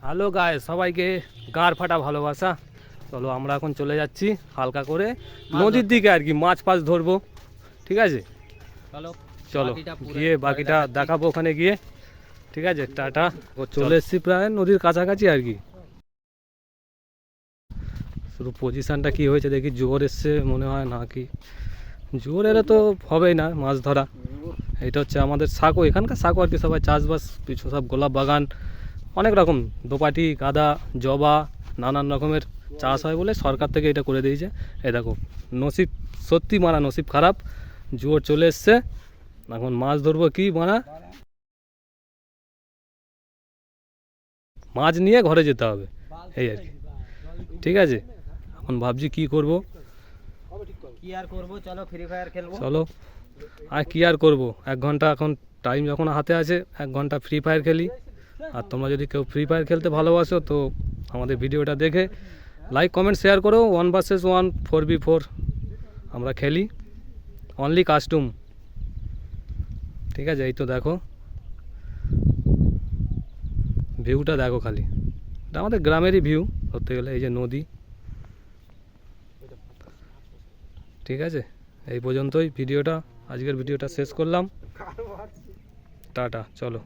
Hello গায়ে সবাইকে গাড় ফাটা ভালোবাসা। চলো আমরা এখন চলে যাচ্ছি হালকা করে নদীর দিকে আর কি, মাছ ফাছ ধরবো। ঠিক আছে, চলো চলো গিয়ে বাকিটা দেখাবো ওখানে গিয়ে। ঠিক আছে, টাটা। চলে এসছি প্রায় নদীর কাছাকাছি আর কি। শুধু পজিশানটা কি হয়েছে দেখি, জোর এসছে মনে হয় নাকি। জোর এলে তো হবেই না মাছ ধরা। এটা হচ্ছে আমাদের সাঁকো, এখানকার সাঁকো আর কি। সবাই চাষবাস, পিছু সব গোলাপ বাগান, অনেক রকম দোপাটি, গাঁদা, জবা, নানান রকমের চাষ হয় বলে সরকার থেকে এটা করে দিয়েছে। এই দেখো, নসিব সত্যি মারা নসিব খারাপ, জোর চলে এসছে। এখন মাছ ধরবো কি মারা, মাছ নিয়ে ঘরে যেতে হবে এই আর কি। ঠিক আছে, এখন ভাবছি কি করব। কি আর করবো, চলো ফ্রি ফায়ার খেলবো। চলো, আর কি আর করব, 1 ঘন্টা এখন টাইম যখন হাতে আছে, 1 ঘন্টা ফ্রি ফায়ার খেলি। আর তোমরা যদি কেউ ফ্রি ফায়ার খেলতে ভালোবাসো তো আমাদের ভিডিওটা দেখে লাইক কমেন্ট শেয়ার করো। 1 vs 1 4v4 আমরা খেলি, অনলি কাস্টম। ঠিক আছে, এই তো দেখো ভিউটা দেখো খালি, এটা আমাদের গ্রামেরই ভিউ ধরতে গেলে। এই যে নদী। ঠিক আছে, এই পর্যন্তই ভিডিওটা, আজকের ভিডিওটা শেষ করলাম। টাটা, চলো।